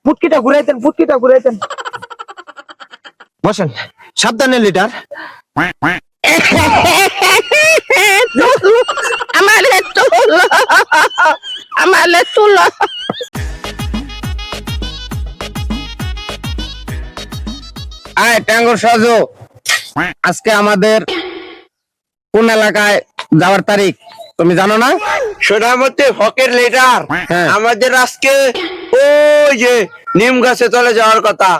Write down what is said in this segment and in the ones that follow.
ফুটকিটা ঘুরাইতেন বসেন, সাবধানে লিডার। আমালে তুলো আয় ট্যাঙ্গর সাজু, আজকে আমাদের কোন এলাকায় যাওয়ার তারিখ তুমি জানো না? সোনামতি হকের লিডার, হ্যাঁ। আমাদের আজকে ওই যে নিম গাছে চলে যাওয়ার কথা।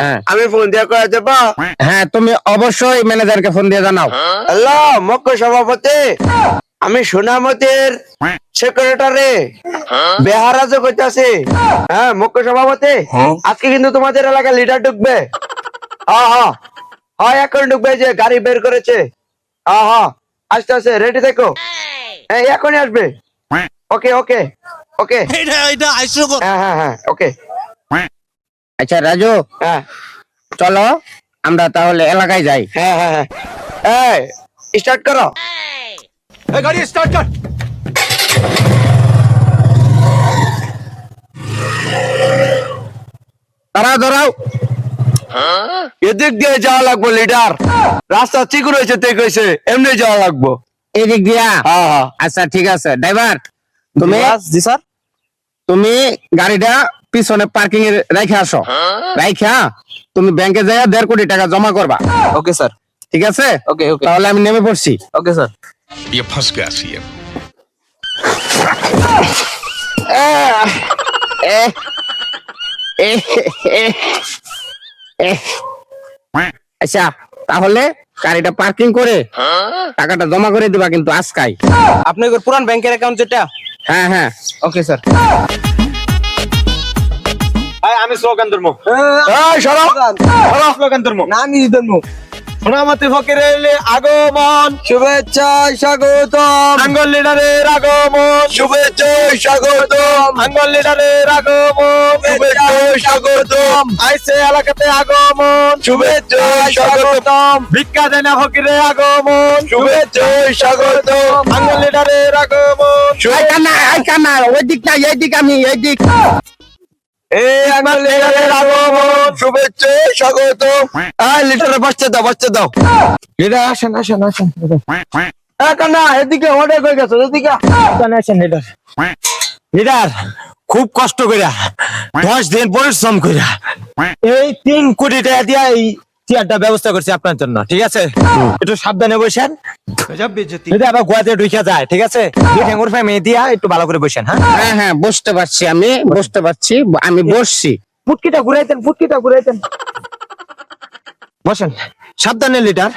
হ্যাঁ আমি ফোন দিয়ে করে দেবো। হ্যাঁ, তুমি অবশ্যই ম্যানেজারকে ফোন দিয়ে জানাও। হ্যালো মুখ্য সভাপতি, আমি সোনামতির সেক্রেটারি বেহারাজও কইতাছি। হ্যাঁ মুখ্য সভাপতি, আজকে কিন্তু তোমাদের এলাকায় লিডার ঢুকবে। হ্যাঁ হ্যাঁ হ্যাঁ, এখন ঢুকবে, যে গাড়ি বের করেছে। হ্যাঁ হ্যাঁ, আস্তে আস্তে রেডি থেকো, এই এখনই আসবে। ওকে ওকে ওকে, হ্যাঁ হ্যাঁ হ্যাঁ ওকে। আচ্ছা রাজু, হ্যাঁ চলো আমরা তাহলে এলাকায় যাই। হ্যাঁ হ্যাঁ হ্যাঁ, এই স্টার্ট করো। গাড়ি স্টার্ট কর। দাঁড়াও এদিক দিয়ে যাওয়া লাগবো লিডার, রাস্তা চিকুন হয়েছে, ঠিক হয়েছে, এমনি যাওয়া লাগবো। এদিক দিয়া। হ্যাঁ হ্যাঁ আচ্ছা ঠিক আছে ড্রাইভার, জি স্যার। তুমি গাড়িটা পিছনে পার্কিং এ রেখে আসো। রাইখা তুমি ব্যাংকে যাইয়া 1.5 কোটি টাকা জমা করবা। Okay sir. ঠিক আছে? ওকে ওকে তাহলে আমি নেমে পড়ছি। Okay sir. ये फंस गया सीएम। আচ্ছা তাহলে গাড়িটা পার্কিং করে টাকাটা জমা করে দিবা কিন্তু আজকাই। আপনার পুরান ব্যাংকের অ্যাকাউন্ট যেটা? হ্যাঁ হ্যাঁ ওকে স্যার। আমি স্লোগান ধর্ম স্লোগান ধর্ম না আমি ধর্ম। সোনামতি ফকিরের আগমন, শুভেচ্ছা স্বাগতম, আঙ্গল লিডারের আগমন, শুভেচ্ছা স্বাগতম, আঙ্গল লিডারের আগমন, শুভেচ্ছা স্বাগতম, আইসে এলাকাতে আগমন, শুভেচ্ছা স্বাগতম, ভিক্ষা দেয় না ফকিরের আগমন, শুভেচ্ছা স্বাগতম, আঙ্গল লিডারের আগমন। কানা ওই দিক না এই দিক, আমি এই দিক। এই আঙ্গল লিডারের আগমন, শুভেচ্ছা স্বাগতম। লিডারে বাচ্চা দাও। লিডার আসেন কান্না এদিকে অর্ডার হয়ে গেছে, এদিকে লিডার। লিডার খুব কষ্ট কইরা 10 দিন পরিশ্রম কইরা এই 3 কোটি টাকা দিয়া এই চেয়ারটা ব্যবস্থা করছি আপনার জন্য, ঠিক আছে? একটু সাবধানে বসেন, যদি আবার গোয়াতে ঢুকে যায়, ঠিক আছে? দুই ঠ্যাঙ্গুর ফ্যামিলি দিয়া একটু ভালো করে বসেন। হ্যাঁ হ্যাঁ হ্যাঁ বুঝতে পারছি, আমি বসছি। ফুটকিটা ঘুরাইতেন বসেন, সাবধানে লিডার।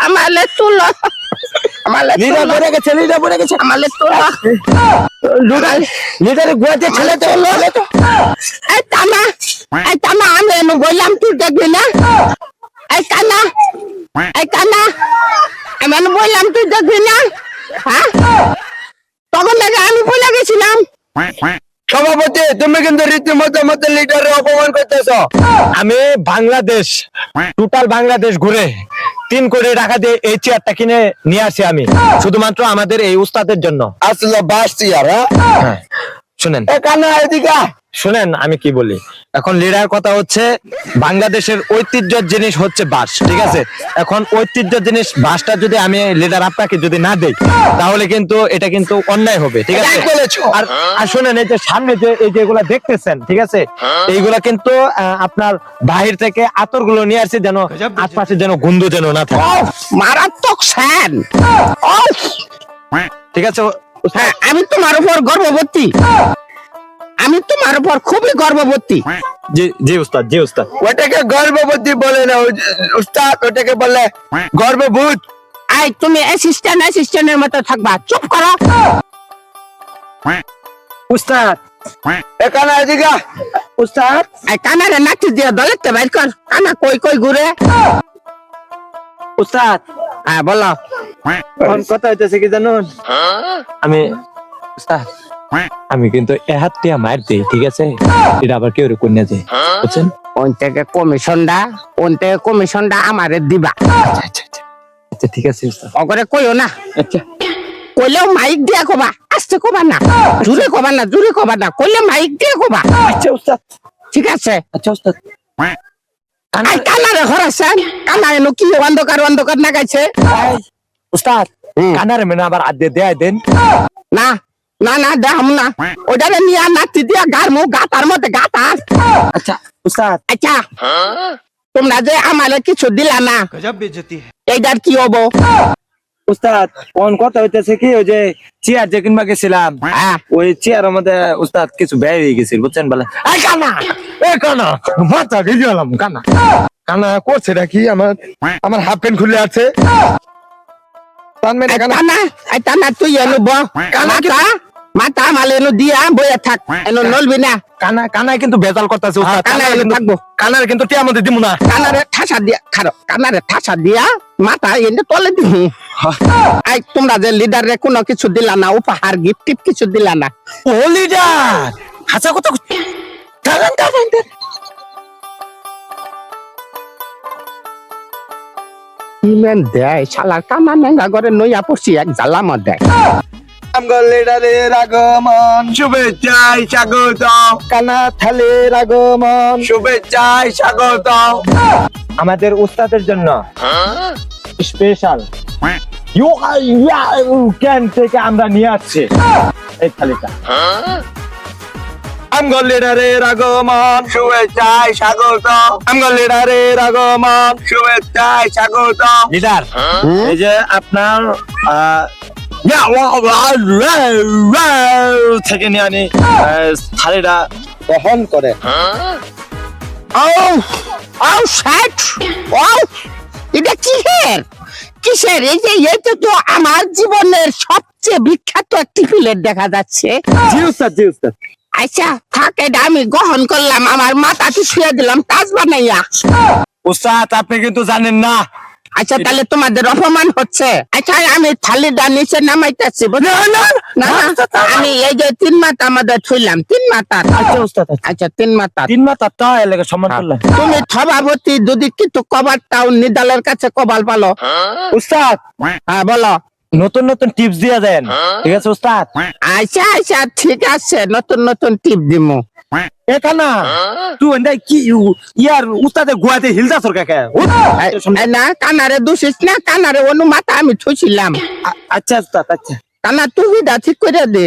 আমালে তুলো লিডার পড়ে গেছে আমালে তুলো লিডারে গোয়াতে ছেলে তো এই তামা আমি এনে বললাম তুই দেখবি না। এই কানা আমি এনে বললাম তুই দেখবি না। হ্যাঁ তখন থেকে আমি বলে গেছিলাম। সভাপতি, তুমি কিন্তু রীতিমতো মতো লিডারের অপমান করতেছো। আমি বাংলাদেশ, টোটাল বাংলাদেশ ঘুরে 3 কোটি টাকা দিয়ে এই চেয়ারটা কিনে নিয়ে আসি আমি, শুধুমাত্র আমাদের এই উস্তাদের জন্য। আসলে বাস চেয়ার। হ্যাঁ শুনেন, কান্না এদিকে শুনেন আমি কি বলি। এখন লিডার কথা হচ্ছে, বাংলাদেশের ঐতিহ্যের জিনিস হচ্ছে বাস, ঠিক আছে? এখন ঐতিহ্যের জিনিস বাসটা যদি আমি লিডার আপনাকে যদি না দেই, তাহলে কিন্তু এটা কিন্তু অন্যায় হবে, ঠিক আছে? আর আর শুনেন, এই যে সামনে যে এই যেগুলা দেখতেছেন, ঠিক আছে, এইগুলা কিন্তু আপনার বাহির থেকে আতর গুলো নিয়ে আসছে, যেন আশপাশে যেন গন্ধ যেন না থাকে, মারাত্মক স্যান। ঠিক আছে? হ্যাঁ আমি তোমার উপর গর্ববতী, আমি তোমার উপর খুবই গর্ববতী। জি জি উস্তাদ, জি উস্তাদ। ওটাকে গর্ভবতী বলে না উস্তাদ, ওটাকে বলে গর্ভভূত। আই তুমি অ্যাসিস্ট্যান্টের মতো থাকবা, চুপ করো। উস্তাদ কান্না এদিকে উস্তাদ এই কানারে নাকি দিয়ে দলেতে বাইর কর, কানা কই ঘুরে। উস্তাদ হ্যাঁ বলো। এখন কথা হইতেছে কি জানুন, আমি উস্তাদ আমি কিন্তু হাত দিয়া মার দিই, ঠিক আছে? এটা আবার কেউ কন্যা যায়, বুঝছেন? ওন থেকে কমিশনটা আমারে দিবা। আচ্ছা ঠিক আছে উস্তাদ। অগরে কইও না। আচ্ছা কইলেও মাইক দিয়া কবা, আস্তে কবা না, জোরে কবা না, জোরে কবা না, কইলে মাইক দিয়ে কবা। আচ্ছা উস্তাদ, ঠিক আছে? আচ্ছা উস্তাদ। আই কানারে ঘরাছেন, কানা এনো কি অন্ধকার অন্ধকার নাগাইছে? উস্তাদ কানারে মেনা আবার আদে দেয় দেন। না না না দেখাম না, ওইটারে নিয়ে নাতি দিয়া গারমু, গাতার মধ্যে গাতার। আচ্ছা উস্তাদ, আচ্ছা তোমরা যে আমারে কিছু দিলা না, गजब बेइज्जती है। এইটার কি হবো? উস্তাদ কোন কথা হইতেছে কি, ওই যে চেয়ার যে কিনবা গেছিলাম, হ্যাঁ, ওই চেয়ারের মধ্যে উস্তাদ কিছু ব্যয় হয়ে গেছিল বুঝছেন বলে। এই কানা, এই কানা, মাথা ভিজে গেলাম কানা। কানা করছে নাকি, আমার হাফ প্যান্ট খুলে আছে। এই টানা তুই এনো ব, মাথা মাথা মালে এনো দিয়া বইয়া থাক, এনো নলবি না। কানা কানায় কিন্তু বেজাল করতেছে উস্তাদ। কানা কানায় এনো কিন্তু থাকবো, কানার কিন্তু টিয়া মধ্যে দিব না। কানারে ঠাসা দিয়া খারো, কানারে ঠাসা দিয়া মাথা এনে তলে দিবি। এই তোমরা যে লিডার রে কোনো কিছু দিলা না, উপহার গিফট টিপ কিছু দিলা না। ও লিডার, হাসা কথা টান টান টান। ইমেন দেয় শালার কানা নেঙ্গা করে নইয়া পড়ছি এক জ্বালামত দেয়। আমগো লিডারের আগমন, শুভেচ্ছায় স্বাগত। কানা থালের আগমন, শুভেচ্ছায় স্বাগত। আমাদের উস্তাদের জন্য স্পেশাল ক্যান থেকে আমরা নিয়ে আসছি এই থালিটা। আমগো লিডারের আগমন, শুভেচ্ছায় স্বাগত। আমগো লিডারের আগমন, শুভেচ্ছায় স্বাগত। লিডার, এই যে আপনার থেকে নিয়ে আনি থালিটা গ্রহণ করে। ও ও শেট, ও এটা কিসের কিসের? এই যে এইটা তো আমার জীবনের সবচেয়ে বিখ্যাত একটি প্লেট দেখা যাচ্ছে। জি উস্তাদ, জি উস্তাদ। আচ্ছা থাক, এটা আমি গ্রহণ করলাম, আমার মাথাতে শুয়ে দিলাম তাজ বানাইয়া। উস্তাদ আপনি কিন্তু জানেন না। আচ্ছা তাহলে তোমাদের অপমান হচ্ছে। আচ্ছা আমি থালিটা নিচে নামাইতেছি, বুঝলে? না না আমি এই যে তিন মাথা আমাদের ছুইলাম, তিন মাথা। আচ্ছা উস্তাদ, আচ্ছা তিন মাথা। তিন মাথা তো এলাকা সম্মান করলাম। তুমি সভাপতি যদি কিন্তু কবার টাউন নিদালের কাছে কবাল পালো। উস্তাদ হ্যাঁ বলো। নতুন নতুন টিপস দিয়ে দেন, ঠিক আছে উস্তাদ? আচ্ছা আচ্ছা ঠিক আছে, নতুন নতুন টিপ দিমু। এখানা তুই এন্ডাই কি ইয়ার উস্তাদের গুয়াতে হিলদা সরকার কে। এই না কানারে দোষিস না, কানারে অনু মাথা আমি ছুঁছিলাম। আচ্ছা উস্তাদ, আচ্ছা। কানা তুই দা ঠিক করে দে,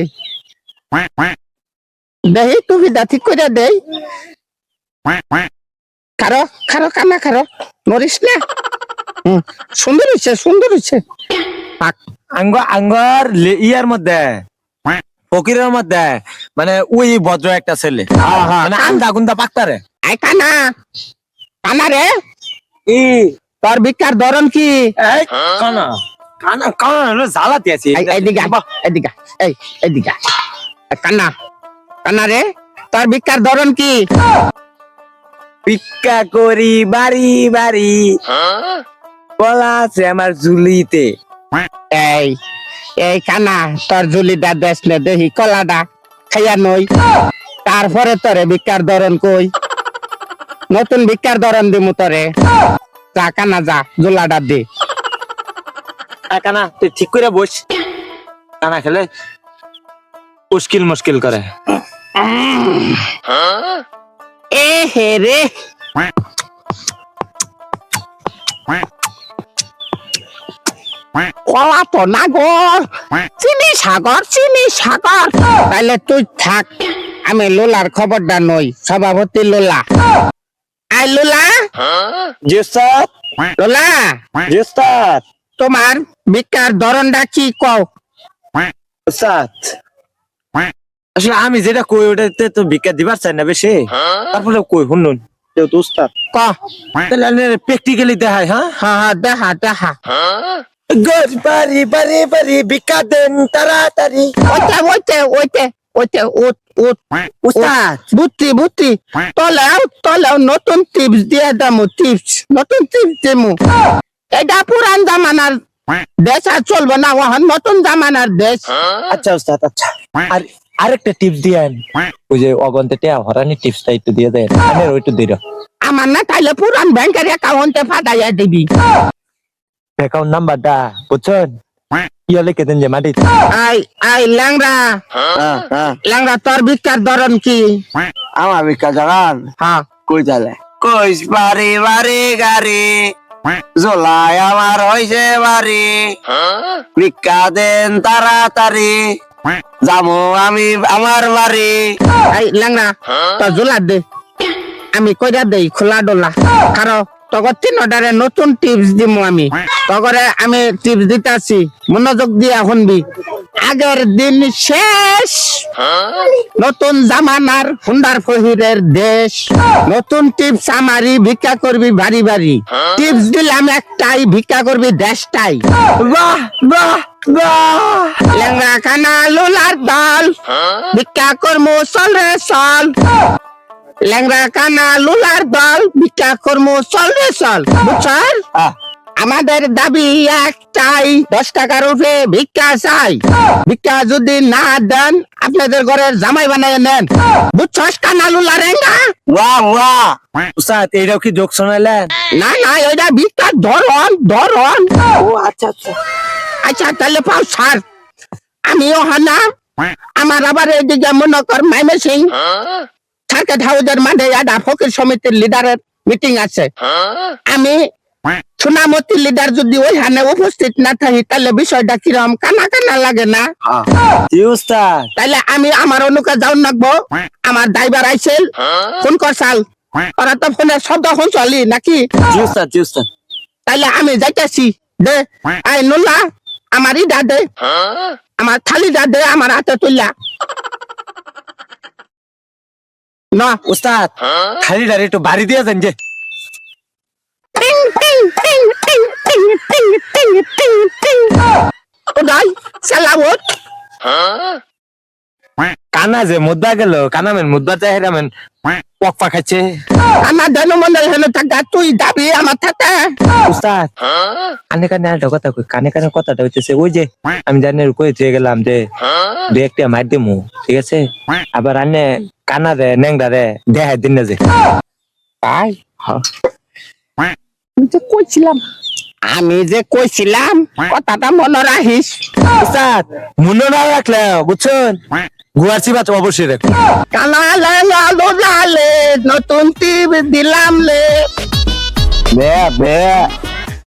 দেহি তুই দা ঠিক করে দে। খারো খারো কানা খারো, মরিস না। সুন্দর হয়েছে, সুন্দর হয়েছে। আঙ্গর ইয়ার মধ্যে ফকিরের মধ্যে মানে ওই ভদ্র একটা ছেলে, মানে আন্দা গুন্দা পাক্তারে। আই কানা, কানা রে ই তোর ভিক্ষার ধরন কি? এই কানা কানা কানা জ্বালাতে আছে। এদিকে এদিকে এই এদিকে কানা, কানা রে তোর ভিক্ষার ধরন কি? ভিক্ষা করি বাড়ি বাড়ি, কলা আছে আমার ঝুলিতে। এই এই কানা তোর ঝুলিটা দেশ নে দেখি, কলাটা খাইয়া নই, তারপরে তোরে ভিক্ষার ধরন কই। নতুন ভিক্ষার ধরন দিমু তোরে। যা কানা যা, ঝুলাটা দে। কানা তুই ঠিক করে বস, কানা খেলে মুশকিল মুশকিল করে। এ হে রে, কলা তো না গো, চিনি সাগর, চিনি সাগর। তাইলে তুই থাক, আমি লোলার খবরটা নই, সভাপতি লোলা। আই লোলা, জি উস্তাদ, লোলা জি উস্তাদ। তোমার ভিক্ষার ধরনটা কি কও? উস্তাদ আসলে আমি যেটা কই ওটাতে তো ভিক্ষা দিবার চাই না বেশি, তারপরে কই শুনুন যেহেতু উস্তাদ ক তাহলে প্র্যাকটিক্যালি দেখাই। হ্যাঁ হ্যাঁ হ্যাঁ দেখা দেখা। গজ বাড়ি বাড়ি বাড়ি ভিক্ষা দেন তাড়াতাড়ি। ওইতে ওইতে ওইতে ওইতে উঠ উঠ। উস্তাদ বুদ্ধি বুদ্ধি, তলেও তলেও নতুন টিপস দিয়ে দামু, টিপস নতুন টিপস দিমু। এটা পুরান জামানার দেশ আর চলবে না, ওহন নতুন জামানার দেশ। আচ্ছা উস্তাদ, আচ্ছা। আর আরেকটা টিপস দিয়েন, ওই যে অগন্তে টিয়া হরানি টিপসটা একটু দিয়ে দেন, আমি ওইটু দিল। আমার না তাইলে পুরান ব্যাংকের অ্যাকাউন্টে পাঠাইয়া দিবি। অ্যাকাউন্ট নাম্বারটা বুঝছেন? ইয়া লিখে দেন যে মাটি আই আই ল্যাংড়া ল্যাংড়া তোর ভিক্ষার ধরন কি? আমার ভিক্ষা জাগান হ্যাঁ কই তালে কইস বাড়ি বাড়ি গাড়ি জোলাই আমার হইছে বাড়ি ভিক্ষা দেন তাড়াতাড়ি যাবো আমি আমার বাড়ি। এই ল্যাংড়া তোর জোলা দে, আমি কইরা দেই খোলা ডোলা। কারো তগর 3 অর্ডারে নতুন টিপস দিমু আমি। তগরে আমি টিপস দিতাছি, মনোযোগ দিয়া শুনবি। আগের দিন শেষ, নতুন জামানার হুন্ডার ফহিরের দেশ। নতুন টিপস আমারই, ভিক্ষা করবি বাড়ি বাড়ি। টিপস দিলাম একটাই, ভিক্ষা করবি দেশটাই। বাহ বাহ বাহ ল্যাংড়া কানা লুলার দল, ভিক্ষা করমু চল রে চল। ল্যাংড়া কানা লুলার দল, ভিক্ষা করমু চল রে চল। বুঝছস? আমাদের দাবি একটাই, 10 টাকার উপরে ভিক্ষা চাই। ভিক্ষা যদি না দেন, আপনাদের ঘরের জামাই বানায় নেন। বুঝছস কানা লুলা রেঙ্গা? বাহ বাহ উস্তাদ এইটাও কি জোক শোনালেন? না না, ওইটা ভিক্ষার ধরন ধরন। ও আচ্ছা আচ্ছা আচ্ছা তাহলে পাও ছাড়। আমিও হানা, আমার আবার এইদিকে মনে কর মাইমে সিং সার্কেট হাউসের মাঠে একটা ফকির সমিতির লিডারের মিটিং আছে। আমি সোনামতি লিডার যদি ওইখানে উপস্থিত না থাকি, তাহলে বিষয়টা কিরম কানা কানা লাগে না? জি উস্তাদ। তাইলে আমি আমার অনুকা যাও নাকবো। আমার ড্রাইভার আইছিল, ফোন করছাল, ওরা তো ফোনের শব্দ ফোন চলি নাকি? জি উস্তাদ, জি উস্তাদ। তাইলে আমি যাইতেছি। দে আই নুল্লা, আমার ইডা দে, আমার থালিটা দে, আমার হাতে তুললা না। উস্তাদ খালিটার একটু বাড়ি দিয়ে দেন যে। টিং টিং টিং টিং টিং টিং টিং টিং টিং। ওদাই সালামত। কানা যে মুদ্রা গেল, কানামেন মুদ্রা চাই রামেন পকপা খাচ্ছে। আমার ধনু মনে হেলে থাকা, তুই দাবি আমার থাকা। উস্তাদ কানে কানে একটা কথা কই, কানে কানে কথাটা হইতেছে ওই যে আমি জানি কই দিয়ে গেলাম যে 2-1টা মার দিমু, ঠিক আছে? আবার আনে কানা রে নেংডা রে দেখাই দিন না যে। তাই আমি যে কইছিলাম কথাটা মনে রাখিস। উস্তাদ মনে না রাখলে বুঝছেন, গুয়ারছি বাচ্চা অবশ্যই রাখ। কানা লালা লোলালে, নতুন টিপ দিলাম লে। বে বে